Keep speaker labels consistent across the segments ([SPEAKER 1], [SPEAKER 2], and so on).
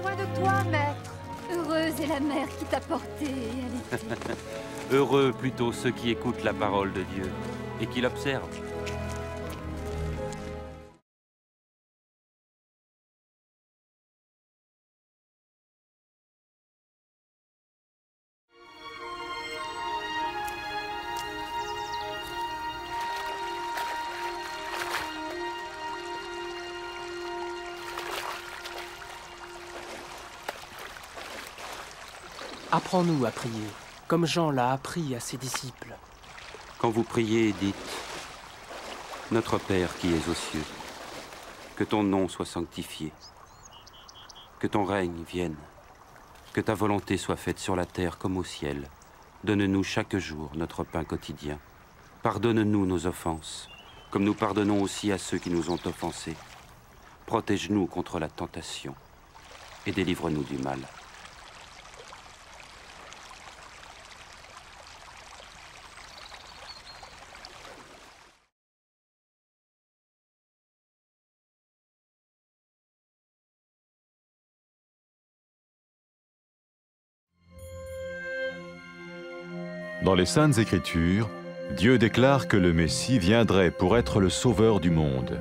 [SPEAKER 1] soin de toi, maître. Heureuse est la mère qui t'a porté et allaité.
[SPEAKER 2] Heureux plutôt ceux qui écoutent la parole de Dieu et qui l'observent.
[SPEAKER 3] Apprends-nous à prier, comme Jean l'a appris à ses disciples.
[SPEAKER 2] Quand vous priez, dites « Notre Père qui es aux cieux, que ton nom soit sanctifié, que ton règne vienne, que ta volonté soit faite sur la terre comme au ciel. Donne-nous chaque jour notre pain quotidien. Pardonne-nous nos offenses, comme nous pardonnons aussi à ceux qui nous ont offensés. Protège-nous contre la tentation et délivre-nous du mal. »
[SPEAKER 4] Dans les Saintes Écritures, Dieu déclare que le Messie viendrait pour être le sauveur du monde.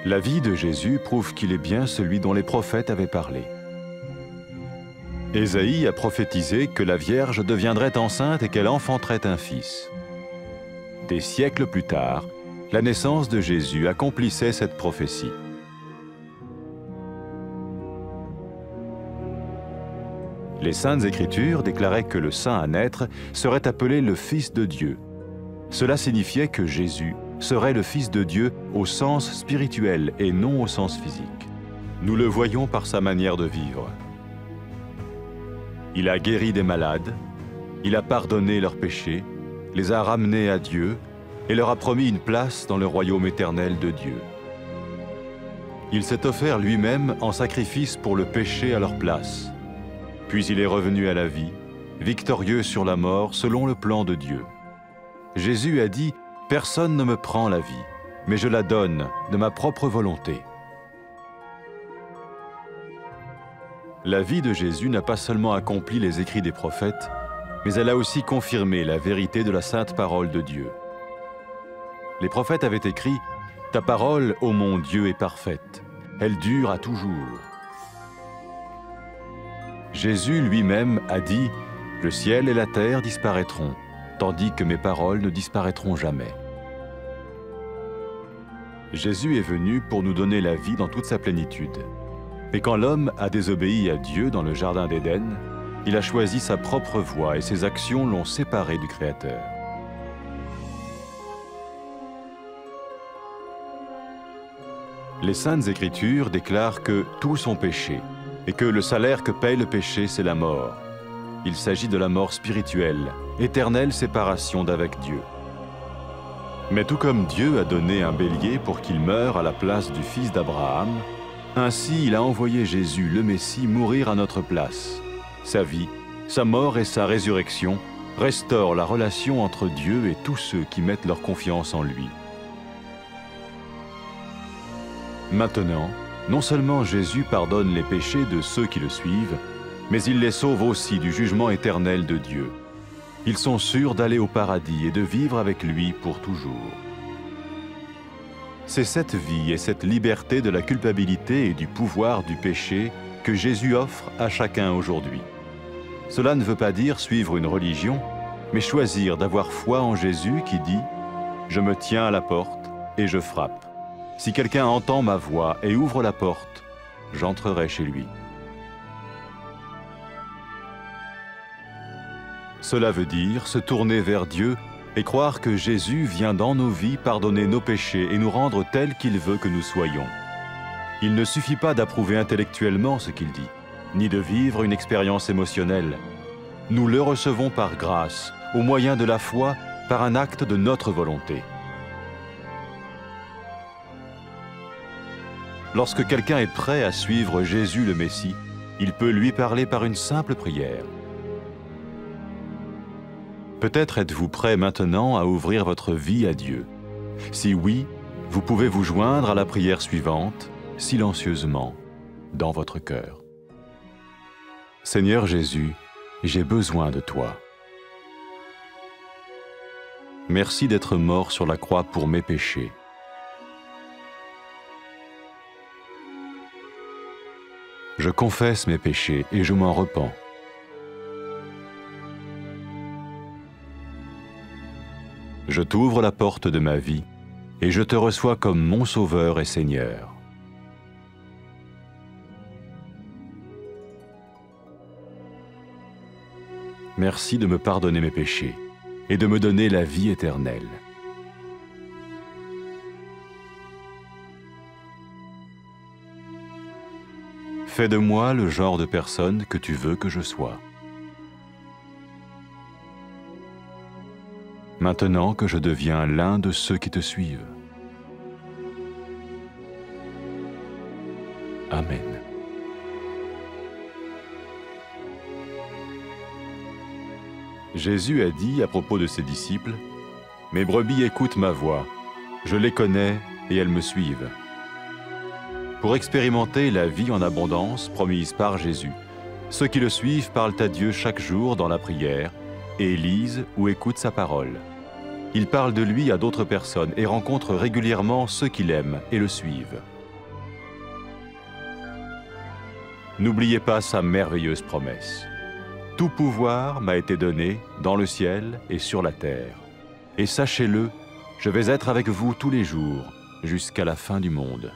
[SPEAKER 4] La vie de Jésus prouve qu'il est bien celui dont les prophètes avaient parlé. Ésaïe a prophétisé que la Vierge deviendrait enceinte et qu'elle enfanterait un fils. Des siècles plus tard, la naissance de Jésus accomplissait cette prophétie. Les Saintes Écritures déclaraient que le saint à naître serait appelé le Fils de Dieu. Cela signifiait que Jésus serait le Fils de Dieu au sens spirituel et non au sens physique. Nous le voyons par sa manière de vivre. Il a guéri des malades, il a pardonné leurs péchés, les a ramenés à Dieu et leur a promis une place dans le royaume éternel de Dieu. Il s'est offert lui-même en sacrifice pour le péché à leur place. Puis il est revenu à la vie, victorieux sur la mort selon le plan de Dieu. Jésus a dit « Personne ne me prend la vie, mais je la donne de ma propre volonté. » La vie de Jésus n'a pas seulement accompli les écrits des prophètes, mais elle a aussi confirmé la vérité de la sainte parole de Dieu. Les prophètes avaient écrit « Ta parole, ô mon Dieu, est parfaite, elle dure à toujours. » Jésus lui-même a dit « Le ciel et la terre disparaîtront, tandis que mes paroles ne disparaîtront jamais. » Jésus est venu pour nous donner la vie dans toute sa plénitude. Mais quand l'homme a désobéi à Dieu dans le jardin d'Éden, il a choisi sa propre voie et ses actions l'ont séparé du Créateur. Les Saintes Écritures déclarent que tous ont péché et que le salaire que paye le péché, c'est la mort. Il s'agit de la mort spirituelle, éternelle séparation d'avec Dieu. Mais tout comme Dieu a donné un bélier pour qu'il meure à la place du fils d'Abraham, ainsi il a envoyé Jésus, le Messie, mourir à notre place. Sa vie, sa mort et sa résurrection restaurent la relation entre Dieu et tous ceux qui mettent leur confiance en lui. Maintenant, non seulement Jésus pardonne les péchés de ceux qui le suivent, mais il les sauve aussi du jugement éternel de Dieu. Ils sont sûrs d'aller au paradis et de vivre avec lui pour toujours. C'est cette vie et cette liberté de la culpabilité et du pouvoir du péché que Jésus offre à chacun aujourd'hui. Cela ne veut pas dire suivre une religion, mais choisir d'avoir foi en Jésus qui dit « Je me tiens à la porte et je frappe. Si quelqu'un entend ma voix et ouvre la porte, j'entrerai chez lui. » Cela veut dire se tourner vers Dieu et croire que Jésus vient dans nos vies pardonner nos péchés et nous rendre tels qu'il veut que nous soyons. Il ne suffit pas d'approuver intellectuellement ce qu'il dit, ni de vivre une expérience émotionnelle. Nous le recevons par grâce, au moyen de la foi, par un acte de notre volonté. Lorsque quelqu'un est prêt à suivre Jésus le Messie, il peut lui parler par une simple prière. Peut-être êtes-vous prêt maintenant à ouvrir votre vie à Dieu. Si oui, vous pouvez vous joindre à la prière suivante, silencieusement. dans votre cœur. Seigneur Jésus, j'ai besoin de toi. Merci d'être mort sur la croix pour mes péchés. Je confesse mes péchés et je m'en repens. Je t'ouvre la porte de ma vie et je te reçois comme mon Sauveur et Seigneur. Merci de me pardonner mes péchés et de me donner la vie éternelle. Fais de moi le genre de personne que tu veux que je sois. Maintenant que je deviens l'un de ceux qui te suivent. Amen. Jésus a dit à propos de ses disciples, « Mes brebis écoutent ma voix, je les connais et elles me suivent. » Pour expérimenter la vie en abondance promise par Jésus, ceux qui le suivent parlent à Dieu chaque jour dans la prière et lisent ou écoutent sa parole. Ils parlent de lui à d'autres personnes et rencontrent régulièrement ceux qui l'aiment et le suivent. N'oubliez pas sa merveilleuse promesse. Tout pouvoir m'a été donné dans le ciel et sur la terre. Et sachez-le, je vais être avec vous tous les jours, jusqu'à la fin du monde.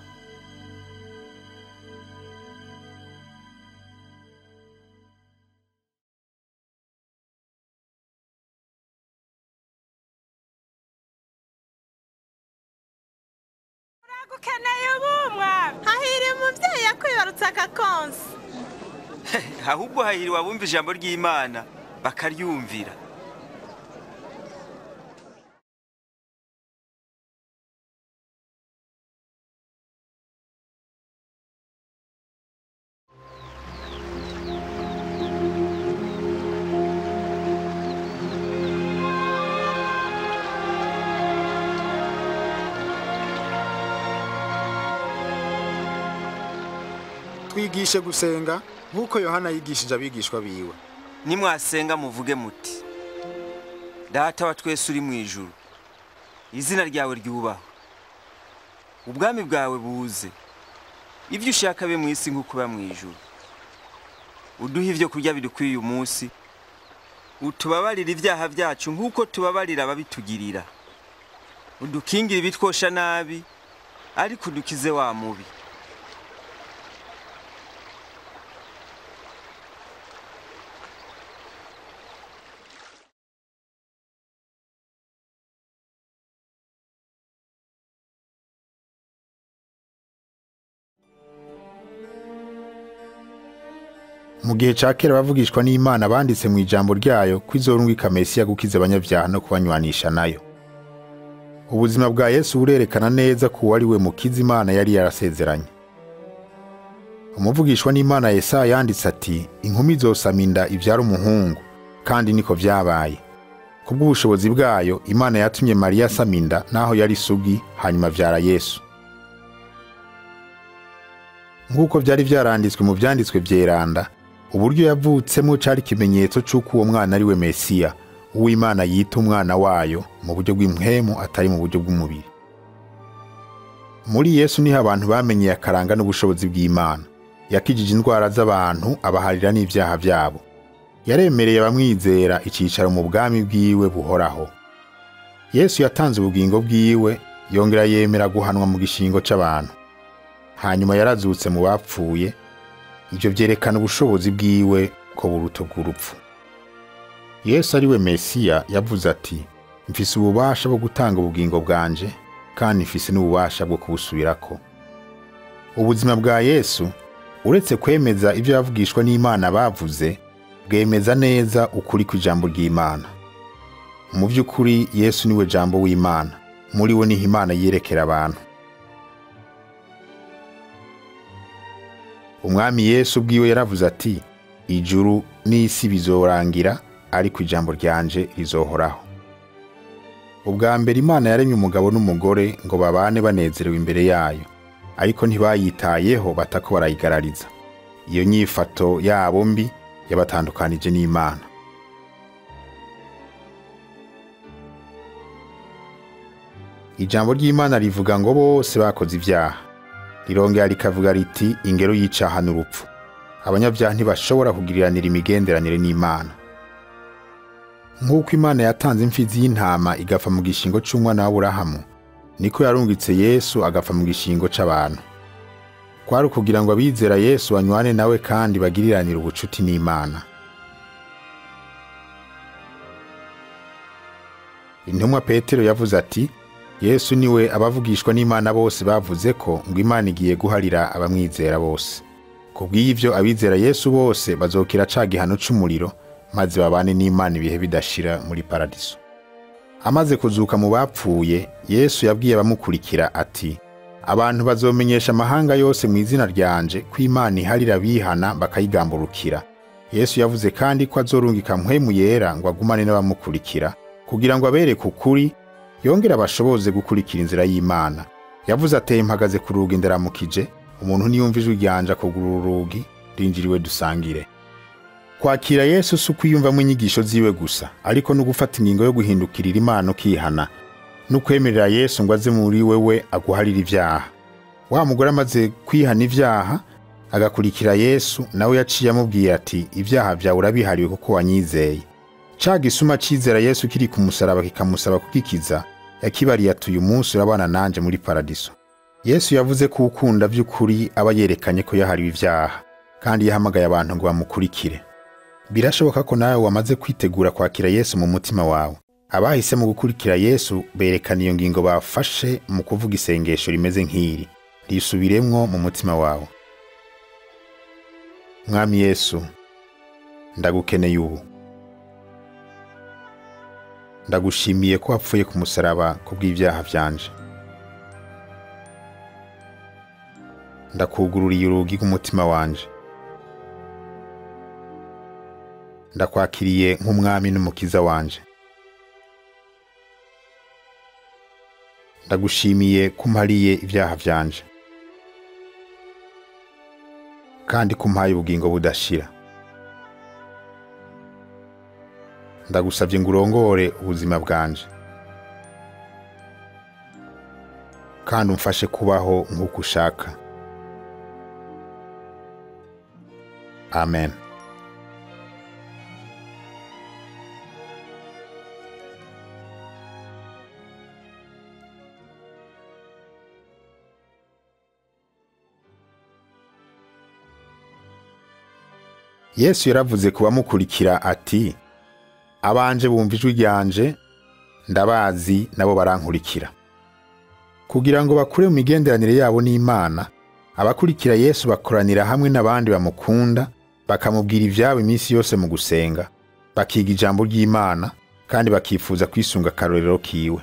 [SPEAKER 5] ahubwo hahiriwe abumva ijambo ry'Imana bakaryumvira.
[SPEAKER 6] Twigishe gusenga nk'uko Yohana yigishije abigishwa biwe.
[SPEAKER 5] Nimwasenga muvuge muti, Data wa twese uri mu ijuru, izina ryawe ryubahwe, ubwami bwawe buze, ibyo ushaka be mu isi nk'uko ba mu ijuru. Uduhe ibyo kurya bidukwiye uyu munsi, utubabarire ibyaha byacu nk'uko tubabarira ababitugirira. Udukingire ibitwosha nabi, ariko udukize wa mubi.
[SPEAKER 6] Mu gihe ca kera bavugishwa n'Imana banditse mu ijambo ryayo kwizorungika Mesiya gukiza abanyabyaha no kubanywanisha nayo. Ubuzima bwa Yesu burerekana neza ko ari we mukiza Imana yari yarasezeranye. Umuvugishwa n'Imana Yesaya yanditse ati, inkumi izosama inda ibyara umuhungu, kandi niko vyabaye. Kubw'ubushobozi bwayo Imana yatumye Mariya asama inda naho yari isugi, hanyuma avyara Yesu. Nk'uko vyari vyaranditswe mu vyanditswe vyeranda, uburyo yavutsemo cari ikimenyetso c'uko uwo mwana ari we Mesiya, uw'Imana yita umwana wayo mu buryo bw'impwemu atari mu buryo bw'umubiri. Muri Yesu niho abantu bamenye akaranga n'ubushobozi bw'Imana. Yakijije indwara z'abantu, abaharira n'ivyaha vyabo. Yaremereye abamwizera icicaro mu bwami bwiwe buhoraho. Yesu yatanze ubugingo bwiwe, yongera yemera guhanwa mu gishingo c'abantu. Hanyuma yarazutse mu bapfuye. Ivyo vyerekana ubushobozi bwiwe ko buruta bw'urupfu. Yesu ari we Mesiya yavuze ati, mfise ububasha bwo gutanga ubugingo bwanje, kandi mfise n'ububasha bwo kubusubirako. Ubuzima bwa Yesu, uretse kwemeza ivyo yavugishwa n'Imana bavuze, bwemeza neza ukuri kw'ijambo ry'Imana. Mu vy'ukuri Yesu niwe jambo w'Imana, muri we niho Imana yerekera abantu. Umwami Yesu ubwiwe yaravuze ati, ijuru n'isi bizorangira, ariko ijambo ryanje rizohoraho. Ubwa mbere Imana yaremye umugabo n'umugore ngo babane banezerewe imbere yayo. ariko ntibayitayeho batako barayigarariza. Iyo nyifato yabo mbi yabatandukanije n'Imana. Ijambo ry'Imana rivuga ngo bose bakoze ibyaha. Rirongera rikavuga riti ingero y'icaha n'urupfu. Abanyabyaha ntibashobora kugiriranira imigenderanire n'Imana. Nk'uko Imana yatanze imfizi y'intama igapfa mu gishingo c'umwana w'Aburahamu, niko yarungitse Yesu agapfa mu gishingo c'abantu. Kwari kugira ngo abizera Yesu banywane nawe kandi bagiriranire ubucuti n'Imana. Intumwa Petero yavuze ati, Yesu niwe abavugishwa n'Imana bose bavuze ko ngo Imana igiye guharira abamwizera bose. Kubw'ivyo abizera Yesu bose bazokira ca gihano c'umuriro, maze babane n'Imana ibihe bidashira muri paradiso. Amaze kuzuka mu bapfuye, Yesu yabwiye abamukurikira ati, abantu bazomenyesha amahanga yose mu izina ryanje ko Imana iharira abihana bakayigamburukira. Yesu yavuze kandi ko azorungika Mpwemu Yera ngo agumane n'abamukurikira, kugira ngo abereke ukuri, yongera bashoboze gukurikira inzira y'Imana. Yavuze ati, mpagaze ku rugi ndaramukije, umuntu niyumva ijwi ryanje akugurura urugi, rinjiriwe dusangire. Kwakira Yesu si ukwiyumvamo inyigisho ziwe gusa, ariko no gufata ingingo yo guhindukirira Imana ukihana, no kwemerera Yesu ngo aze muri wewe aguharira ibyaha. Wa mugore amaze kwihana ibyaha agakurikira Yesu, nawe yaciye amubwiye ati, ibyaha byawe urabihariwe kuko wanyizeye. Ca gisuma cizera Yesu kiri ku musaraba kikamusaba kugikiza, yakibariye ati, uyu munsi urabana nanje muri paradiso. Yesu yavuze ko ukunda by'ukuri aba yerekanye ko yahariwe ibyaha, kandi yahamagaye abantu ngo bamukurikire. Birashoboka ko nawe wamaze kwitegura kwakira Yesu mu mutima wawe. Abahise mu gukurikira Yesu berekana iyo ngingo bafashe mu kuvuga isengesho rimeze nk'iri. Risubiremwo mu mutima wawe. Mwami Yesu, ndagukeneye ubu. Ndagushimiye ko wapfuye ku musaraba kubw'ibyaha byanje. Ndakugururiye urugi rw'umutima wanje. Ndakwakiriye nk'umwami n'umukiza wanje. Ndagushimiye ko umpariye ibyaha byanje, kandi ko umpaye ubugingo budashira. Ndagusabye ngo urongore ubuzima bwanje, kandi umfashe kubaho nk'uko ushaka. Amen. Yesu yaravuze ku bamukurikira ati, abanje bumva ijwi ryanje, ndabazi nabo barankurikira. Kugira ngo bakure mu migenderanire yabo n'Imana, abakurikira Yesu bakoranira hamwe n'abandi bamukunda, bakamubwira ivyabo iminsi yose mu gusenga, bakiga ijambo ry'Imana, kandi bakifuza kwisunga akarorero kiwe.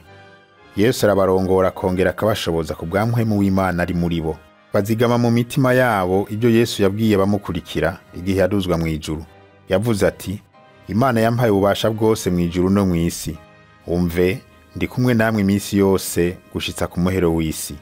[SPEAKER 6] Yesu arabarongora akongera akabashoboza ku bwa Mpwemu w'Imana ari muri bo. Bazigama mu mitima yabo ibyo Yesu yabwiye bamukurikira igihe yaduzwa mu ijuru. Yavuze ati, Imana yampaye ububasha bwose mu ijuru no mu isi. Umve, ndi kumwe namwe iminsi yose gushitsa ku muhero w'isi.